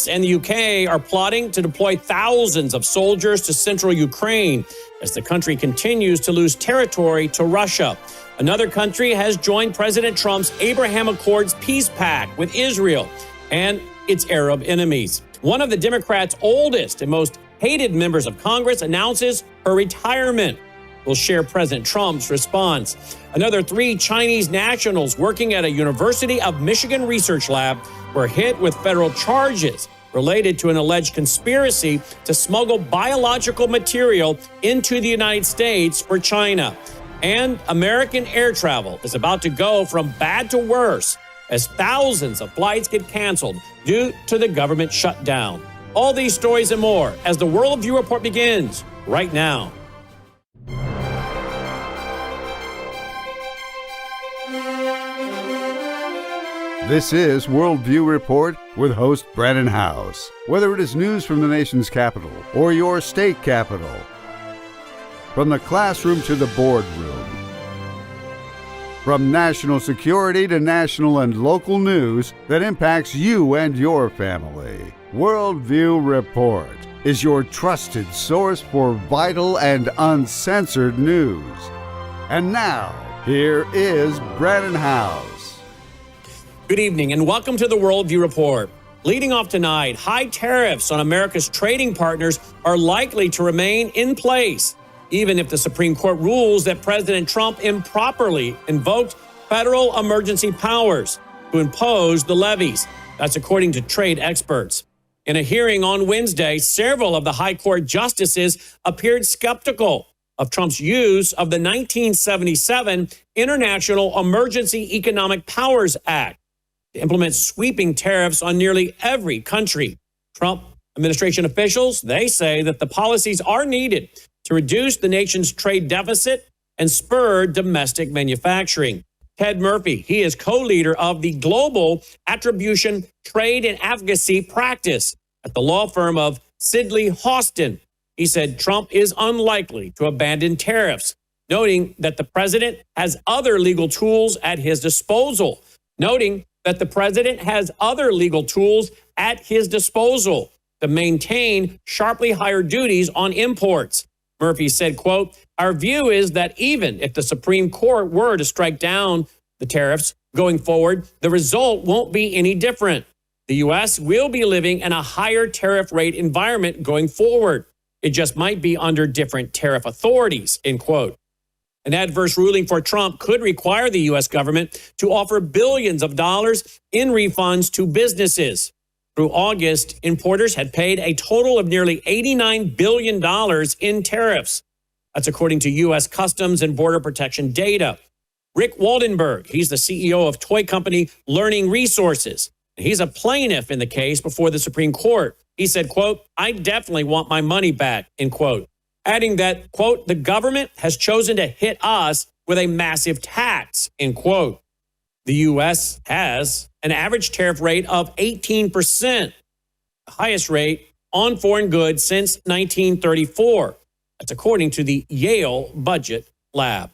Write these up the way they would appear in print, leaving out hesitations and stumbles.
and the UK are plotting to deploy thousands of soldiers to central Ukraine as the country continues to lose territory to Russia. Another country has joined President Trump's Abraham Accords peace pact with Israel and its Arab enemies. One of the Democrats' oldest and most hated members of Congress announces her retirement. We'll share President Trump's response. Another 3 Chinese nationals working at a University of Michigan research lab were hit with federal charges related to an alleged conspiracy to smuggle biological material into the United States for China. And American air travel is about to go from bad to worse as thousands of flights get canceled due to the government shutdown. All these stories and more as the Worldview Report begins right now. This is Worldview Report with host Brandon House. Whether it is news from the nation's capital or your state capital, from the classroom to the boardroom, from national security to national and local news that impacts you and your family, Worldview Report is your trusted source for vital and uncensored news. And now, here is Brandon House. Good evening and welcome to the Worldview Report. Leading off tonight, high tariffs on America's trading partners are likely to remain in place, even if the Supreme Court rules that President Trump improperly invoked federal emergency powers to impose the levies. That's according to trade experts. In a hearing on Wednesday, several of the high court justices appeared skeptical of Trump's use of the 1977 International Emergency Economic Powers Act to implement sweeping tariffs on nearly every country. Trump administration officials, they say that the policies are needed to reduce the nation's trade deficit and spur domestic manufacturing. Ted Murphy, he is co-leader of the Global Attribution Trade and Advocacy Practice at the law firm of Sidley Austin. He said Trump is unlikely to abandon tariffs, noting that the president has other legal tools at his disposal. To maintain sharply higher duties on imports. Murphy said, quote, "Our view is that even if the Supreme Court were to strike down the tariffs going forward, the result won't be any different. The U.S. will be living in a higher tariff rate environment going forward. It just might be under different tariff authorities," end quote. An adverse ruling for Trump could require the U.S. government to offer billions of dollars in refunds to businesses. Through August, importers had paid a total of nearly $89 billion in tariffs. That's according to U.S. Customs and Border Protection data. Rick Waldenberg, he's the CEO of toy company Learning Resources. He's a plaintiff in the case before the Supreme Court. He said, quote, "I definitely want my money back," end quote. Adding that, quote, "the government has chosen to hit us with a massive tax," end quote. The U.S. has an average tariff rate of 18%, the highest rate on foreign goods since 1934. That's according to the Yale Budget Lab.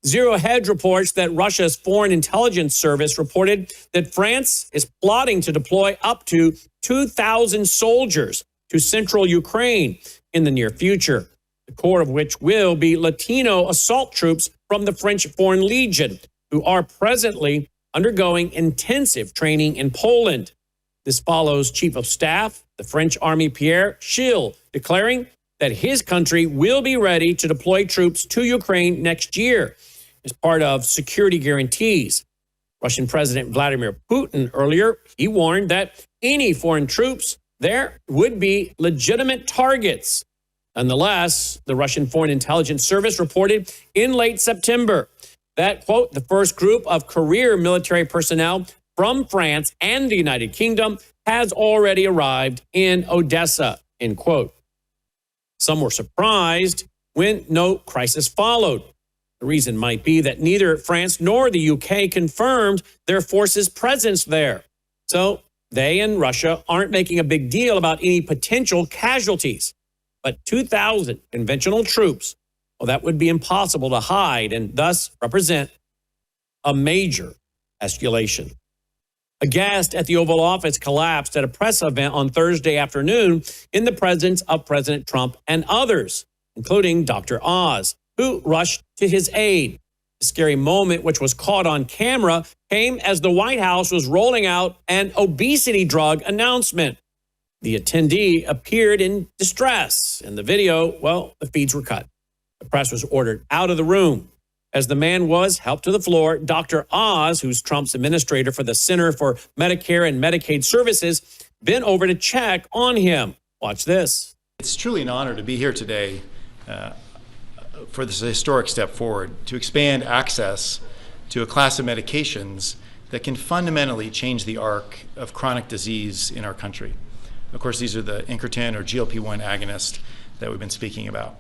Zero Hedge reports that Russia's Foreign Intelligence Service reported that France is plotting to deploy up to 2,000 soldiers to central Ukraine in the near future, the core of which will be Latino assault troops from the French Foreign Legion, who are presently undergoing intensive training in Poland. This follows Chief of Staff, the French Army Pierre Schill, declaring that his country will be ready to deploy troops to Ukraine next year as part of security guarantees. Russian President Vladimir Putin earlier, he warned that any foreign troops there would be legitimate targets. Nonetheless, the Russian Foreign Intelligence Service reported in late September that, quote, "the first group of career military personnel from France and the United Kingdom has already arrived in Odessa," end quote. Some were surprised when no crisis followed. The reason might be that neither France nor the UK confirmed their forces' presence there. So they and Russia aren't making a big deal about any potential casualties. But 2,000 conventional troops, well, that would be impossible to hide and thus represent a major escalation. A guest at the Oval Office collapsed at a press event on Thursday afternoon in the presence of President Trump and others, including Dr. Oz, who rushed to his aid. The scary moment, which was caught on camera, came as the White House was rolling out an obesity drug announcement. The attendee appeared in distress. In the video, well, the feeds were cut. The press was ordered out of the room. As the man was helped to the floor, Dr. Oz, who's Trump's administrator for the Center for Medicare and Medicaid Services, bent over to check on him. Watch this. It's truly an honor to be here today for this historic step forward to expand access to a class of medications that can fundamentally change the arc of chronic disease in our country. Of course, these are the incretin or GLP-1 agonist that we've been speaking about.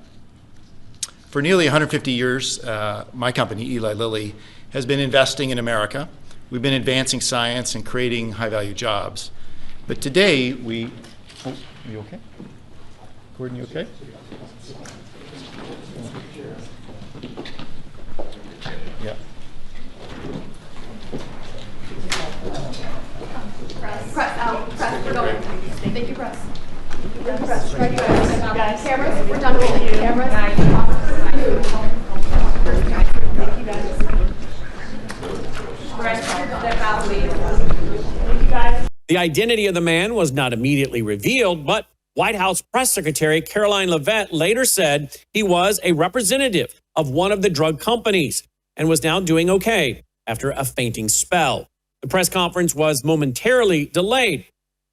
For nearly 150 years, my company, Eli Lilly, has been investing in America. We've been advancing science and creating high-value jobs. But today, are you okay? Gordon, you okay? Yeah. Press out. Press. We're going. Thank you, press. Press. Right, guys. Cameras. We're done rolling. Cameras. Thank you, guys. The identity of the man was not immediately revealed, but White House Press Secretary Caroline Leavitt later said he was a representative of one of the drug companies and was now doing okay after a fainting spell. The press conference was momentarily delayed,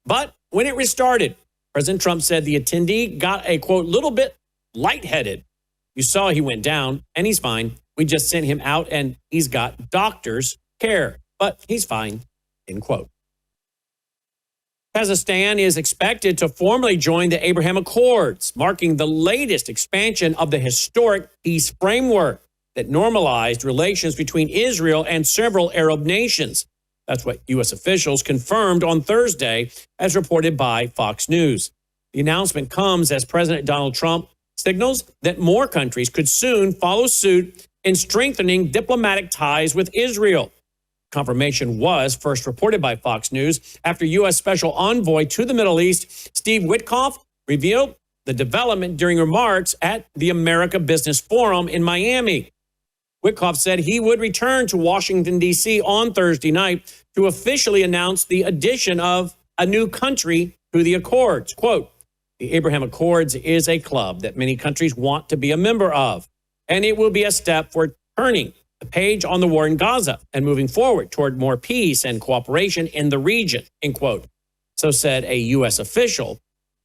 but when it restarted, President Trump said the attendee got a, quote, little bit lightheaded. You saw he went down, and he's fine. We just sent him out, and he's got doctor's care, but he's fine, end quote. Kazakhstan is expected to formally join the Abraham Accords, marking the latest expansion of the historic peace framework that normalized relations between Israel and several Arab nations. That's what U.S. officials confirmed on Thursday, as reported by Fox News. The announcement comes as President Donald Trump signals that more countries could soon follow suit in strengthening diplomatic ties with Israel. Confirmation was first reported by Fox News after U.S. Special Envoy to the Middle East, Steve Witkoff, revealed the development during remarks at the America Business Forum in Miami. Witkoff said he would return to Washington, D.C. on Thursday night to officially announce the addition of a new country to the Accords. Quote, the Abraham Accords is a club that many countries want to be a member of, and it will be a step for turning the page on the war in Gaza and moving forward toward more peace and cooperation in the region, end quote. So said a U.S. official,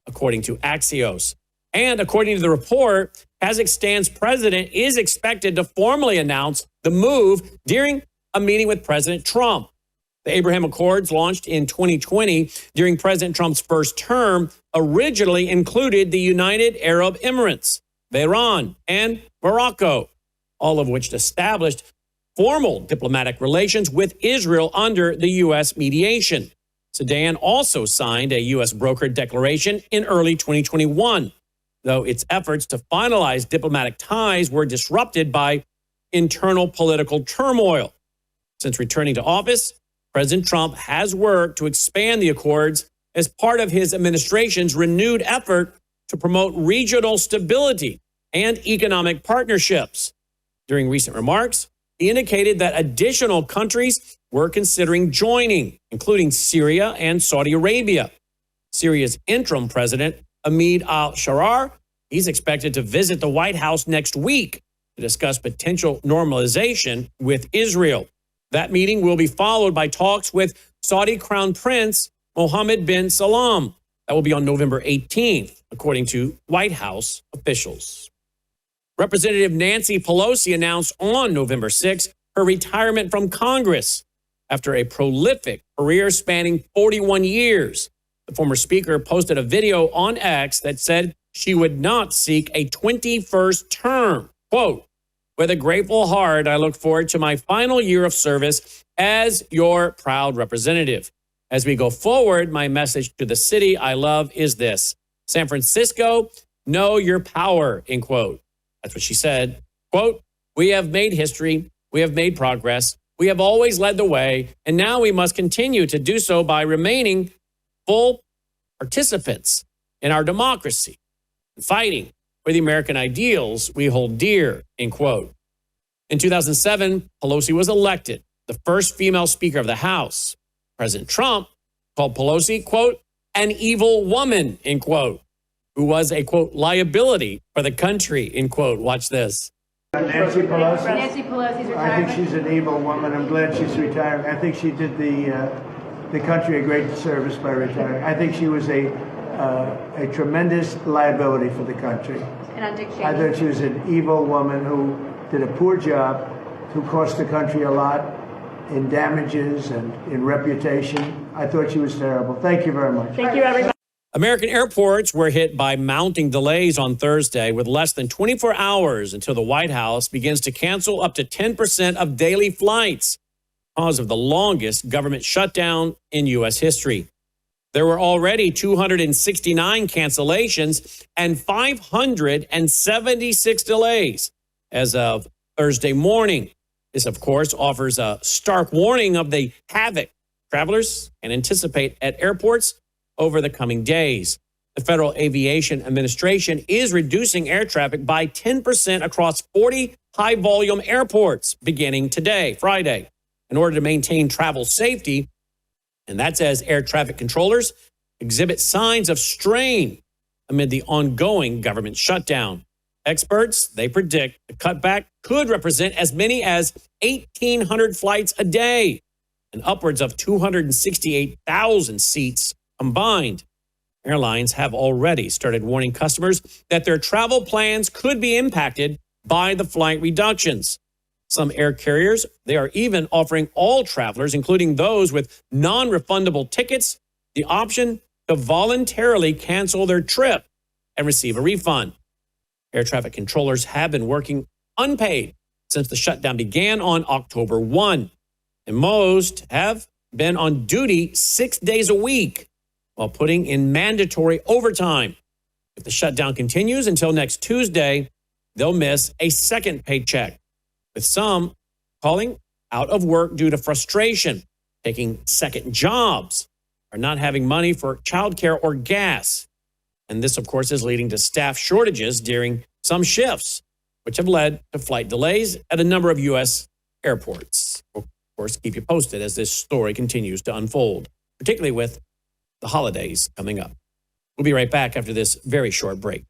according to Axios. And according to the report, Kazakhstan's president is expected to formally announce the move during a meeting with President Trump. The Abraham Accords, launched in 2020 during President Trump's first term, originally included the United Arab Emirates, Bahrain, and Morocco, all of which established formal diplomatic relations with Israel under the U.S. mediation. Sudan also signed a U.S. brokered declaration in early 2021, though its efforts to finalize diplomatic ties were disrupted by internal political turmoil. Since returning to office, President Trump has worked to expand the accords as part of his administration's renewed effort to promote regional stability and economic partnerships. During recent remarks, he indicated that additional countries were considering joining, including Syria and Saudi Arabia. Syria's interim president, Ahmed al-Sharar, he's expected to visit the White House next week to discuss potential normalization with Israel. That meeting will be followed by talks with Saudi Crown Prince Mohammed bin Salman. That will be on November 18th, according to White House officials. Representative Nancy Pelosi announced on November 6th her retirement from Congress after a prolific career spanning 41 years. The former speaker posted a video on X that said she would not seek a 21st term. Quote, with a grateful heart, I look forward to my final year of service as your proud representative. As we go forward, my message to the city I love is this: San Francisco, know your power, end quote. That's what she said. Quote, we have made history. We have made progress. We have always led the way, and now we must continue to do so by remaining full participants in our democracy and fighting for the American ideals we hold dear, end quote. In 2007, Pelosi was elected the first female Speaker of the House. President Trump called Pelosi, quote, an evil woman, end quote, who was a, quote, liability for the country, end quote. Watch this. Nancy Pelosi. Nancy Pelosi's I think retirement. she's an evil woman. I'm glad she's retiring. I think she did the country a great service by retiring. I think she was a tremendous liability for the country. And on Dick Cheney. I thought she was an evil woman who did a poor job, who cost the country a lot in damages and in reputation. I thought she was terrible. Thank you very much. Thank you, everybody. American airports were hit by mounting delays on Thursday with less than 24 hours until the White House begins to cancel up to 10% of daily flights because of the longest government shutdown in U.S. history. There were already 269 cancellations and 576 delays as of Thursday morning. This, of course, offers a stark warning of the havoc travelers can anticipate at airports over the coming days. The Federal Aviation Administration is reducing air traffic by 10% across 40 high-volume airports beginning today, Friday, in order to maintain travel safety. And that's as air traffic controllers exhibit signs of strain amid the ongoing government shutdown. Experts, they predict the cutback could represent as many as 1,800 flights a day and upwards of 268,000 seats combined. Airlines have already started warning customers that their travel plans could be impacted by the flight reductions. Some air carriers, they are even offering all travelers, including those with non-refundable tickets, the option to voluntarily cancel their trip and receive a refund. Air traffic controllers have been working unpaid since the shutdown began on October 1, and most have been on duty 6 days a week while putting in mandatory overtime. If the shutdown continues until next Tuesday, they'll miss a second paycheck, with some calling out of work due to frustration, taking second jobs, or not having money for childcare or gas. And this, of course, is leading to staff shortages during some shifts, which have led to flight delays at a number of U.S. airports. We'll, of course, keep you posted as this story continues to unfold, particularly with the holidays coming up. We'll be right back after this very short break.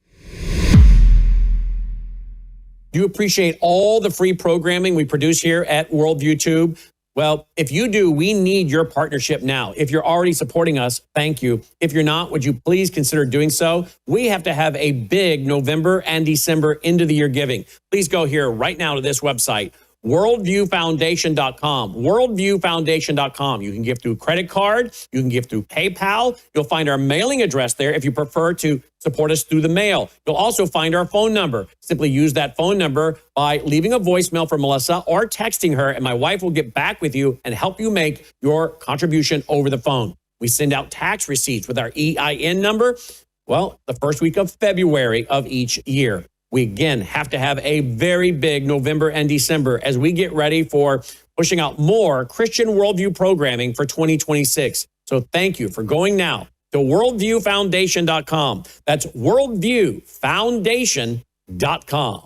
Do you appreciate all the free programming we produce here at Worldview Tube? Well, if you do, we need your partnership now. If you're already supporting us, thank you. If you're not, would you please consider doing so? We have to have a big November and December end of the year giving. Please go here right now to this website, worldviewfoundation.com, worldviewfoundation.com. You can give through credit card. You can give through PayPal. You'll find our mailing address there if you prefer to support us through the mail. You'll also find our phone number. Simply use that phone number by leaving a voicemail for Melissa or texting her, and my wife will get back with you and help you make your contribution over the phone. We send out tax receipts with our EIN number, well, the first week of February of each year. We, again, have to have a very big November and December as we get ready for pushing out more Christian Worldview programming for 2026. So thank you for going now to worldviewfoundation.com. That's worldviewfoundation.com.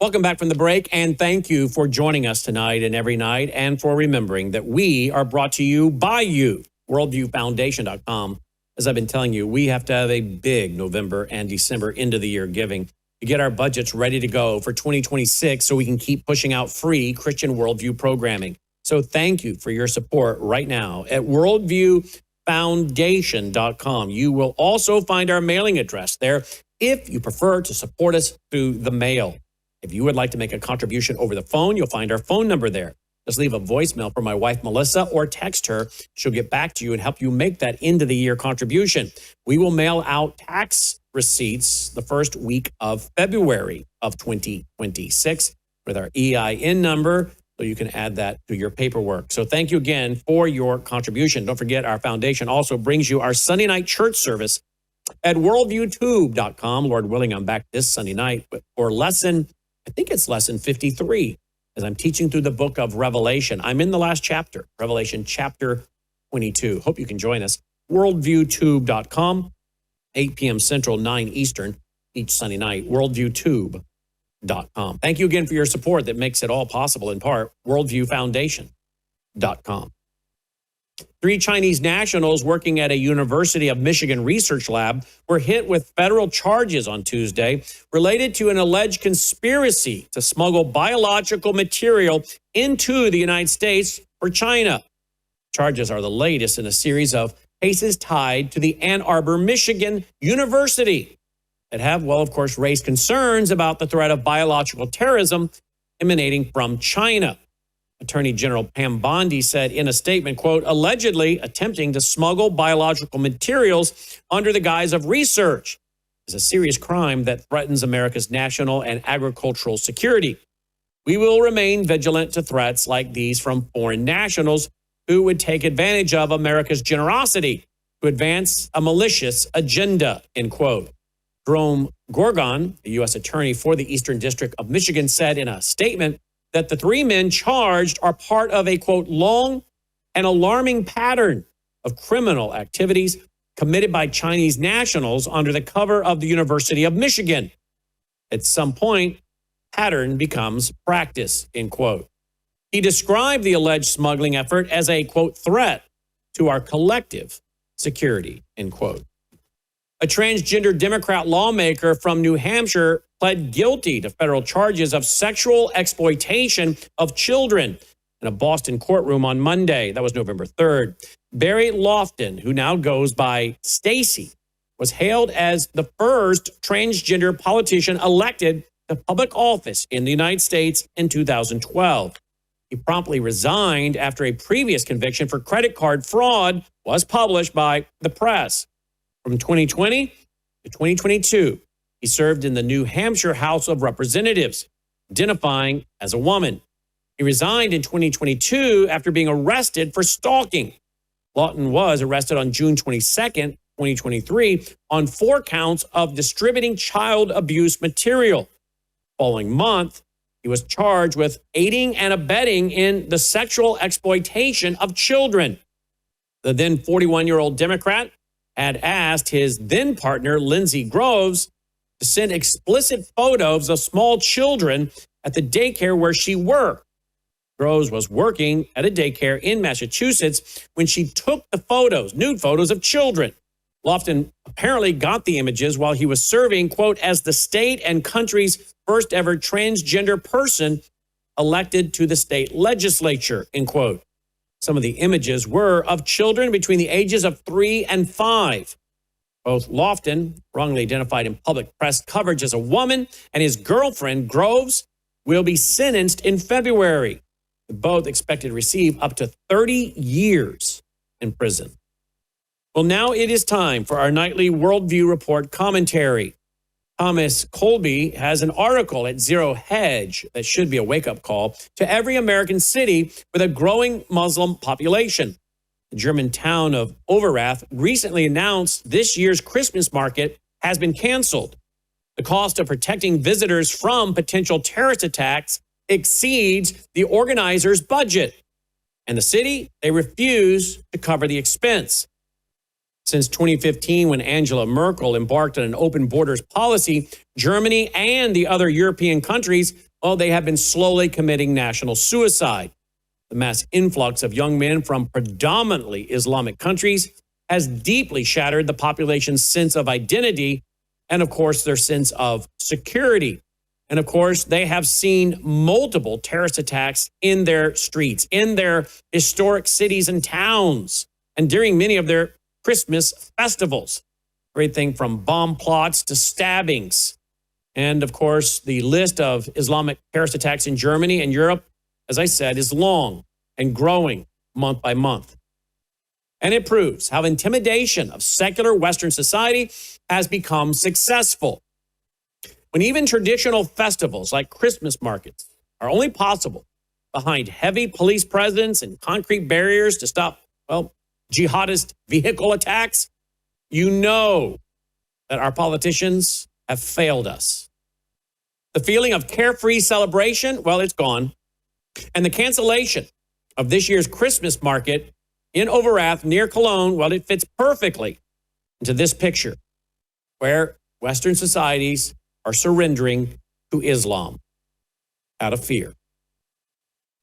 Welcome back from the break, and thank you for joining us tonight and every night, and for remembering that we are brought to you by you, worldviewfoundation.com. As I've been telling you, we have to have a big November and December end of the year giving to get our budgets ready to go for 2026 so we can keep pushing out free Christian Worldview programming. So thank you for your support right now at worldviewfoundation.com. You will also find our mailing address there if you prefer to support us through the mail. If you would like to make a contribution over the phone, you'll find our phone number there. Just leave a voicemail for my wife, Melissa, or text her. She'll get back to you and help you make that end of the year contribution. We will mail out tax receipts the first week of February of 2026 with our EIN number, so you can add that to your paperwork. So thank you again for your contribution. Don't forget, our foundation also brings you our Sunday night church service, at worldviewtube.com. Lord willing, I'm back this Sunday night for lesson 53, as I'm teaching through the book of Revelation. I'm in the last chapter, Revelation chapter 22. Hope you can join us. Worldviewtube.com, 8 p.m. Central, 9 Eastern, each Sunday night. Worldviewtube.com. Thank you again for your support that makes it all possible, in part, worldviewfoundation.com. 3 Chinese nationals working at a University of Michigan research lab were hit with federal charges on Tuesday related to an alleged conspiracy to smuggle biological material into the United States or China. Charges are the latest in a series of cases tied to the Ann Arbor, Michigan University that have, well, of course, raised concerns about the threat of biological terrorism emanating from China. Attorney General Pam Bondi said in a statement, quote, allegedly attempting to smuggle biological materials under the guise of research is a serious crime that threatens America's national and agricultural security. We will remain vigilant to threats like these from foreign nationals who would take advantage of America's generosity to advance a malicious agenda, end quote. Jerome Gorgon, the U.S. Attorney for the Eastern District of Michigan, said in a statement that the 3 men charged are part of a, quote, long and alarming pattern of criminal activities committed by Chinese nationals under the cover of the University of Michigan. At some point, pattern becomes practice, end quote. He described the alleged smuggling effort as a, quote, threat to our collective security, end quote. A transgender Democrat lawmaker from New Hampshire pled guilty to federal charges of sexual exploitation of children in a Boston courtroom on Monday. That was November 3rd. Barry Lofton, who now goes by Stacy, was hailed as the first transgender politician elected to public office in the United States in 2012. He promptly resigned after a previous conviction for credit card fraud was published by the press. From 2020 to 2022, he served in the New Hampshire House of Representatives, identifying as a woman. He resigned in 2022 after being arrested for stalking. Lawton was arrested on June 22nd, 2023, on 4 counts of distributing child abuse material. Following month, he was charged with aiding and abetting in the sexual exploitation of children. The then 41-year-old Democrat had asked his then partner, Lindsey Groves, to send explicit photos of small children at the daycare where she worked. Groves was working at a daycare in Massachusetts when she took the photos, nude photos of children. Lofton apparently got the images while he was serving, quote, as the state and country's first ever transgender person elected to the state legislature, end quote. Some of the images were of children between the ages of 3 and 5. Both Lofton, wrongly identified in public press coverage as a woman, and his girlfriend, Groves, will be sentenced in February. Both expected to receive up to 30 years in prison. Well, now it is time for our nightly Worldview Report commentary. Thomas Colby has an article at Zero Hedge that should be a wake-up call to every American city with a growing Muslim population. The German town of Overath recently announced this year's Christmas market has been canceled. The cost of protecting visitors from potential terrorist attacks exceeds the organizers' budget. And the city, they refuse to cover the expense. Since 2015, when Angela Merkel embarked on an open borders policy, Germany and the other European countries, well, they have been slowly committing national suicide. The mass influx of young men from predominantly Islamic countries has deeply shattered the population's sense of identity and, of course, their sense of security. And, of course, they have seen multiple terrorist attacks in their streets, in their historic cities and towns, and during many of their Christmas festivals. Everything from bomb plots to stabbings. And, of course, the list of Islamic terrorist attacks in Germany and Europe, as I said, is long and growing month by month. And it proves how intimidation of secular Western society has become successful. When even traditional festivals like Christmas markets are only possible behind heavy police presence and concrete barriers to stop, well, jihadist vehicle attacks, you know that our politicians have failed us. The feeling of carefree celebration, well, it's gone. And the cancellation of this year's Christmas market in Overath near Cologne, well, it fits perfectly into this picture where Western societies are surrendering to Islam out of fear.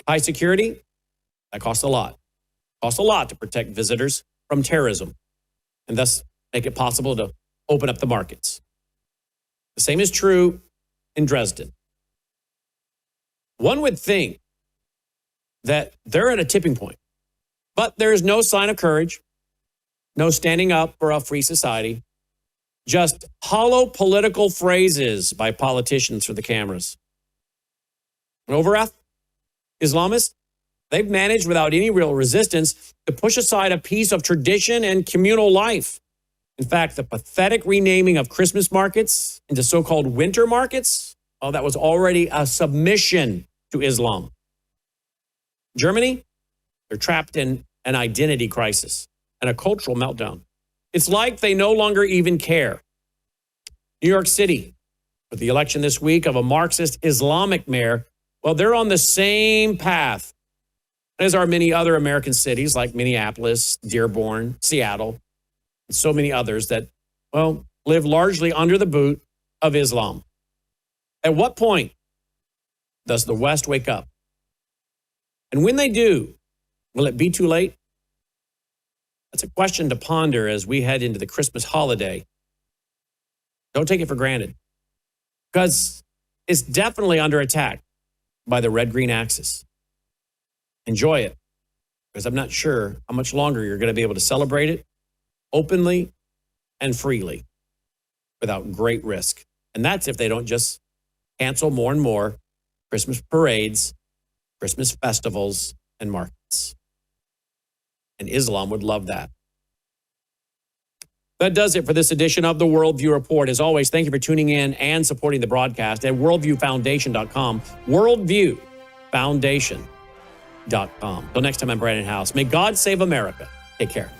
High security, that costs a lot. Costs a lot to protect visitors from terrorism and thus make it possible to open up the markets. The same is true in Dresden. One would think that they're at a tipping point, but there is no sign of courage, no standing up for a free society, just hollow political phrases by politicians for the cameras. Overath, Islamists, they've managed without any real resistance to push aside a piece of tradition and communal life. In fact, the pathetic renaming of Christmas markets into so-called winter markets, well, that was already a submission to Islam. Germany, they're trapped in an identity crisis and a cultural meltdown. It's like they no longer even care. New York City, with the election this week of a Marxist Islamic mayor, well, they're on the same path as are many other American cities like Minneapolis, Dearborn, Seattle, and so many others that, well, live largely under the boot of Islam. At what point does the West wake up? And when they do, will it be too late? That's a question to ponder as we head into the Christmas holiday. Don't take it for granted, because it's definitely under attack by the red-green axis. Enjoy it, because I'm not sure how much longer you're going to be able to celebrate it openly and freely without great risk. And that's if they don't just cancel more and more Christmas parades, Christmas festivals, and markets. And Islam would love that. That does it for this edition of the Worldview Report. As always, thank you for tuning in and supporting the broadcast at worldviewfoundation.com. Worldviewfoundation.com. Till next time, I'm Brandon House. May God save America. Take care.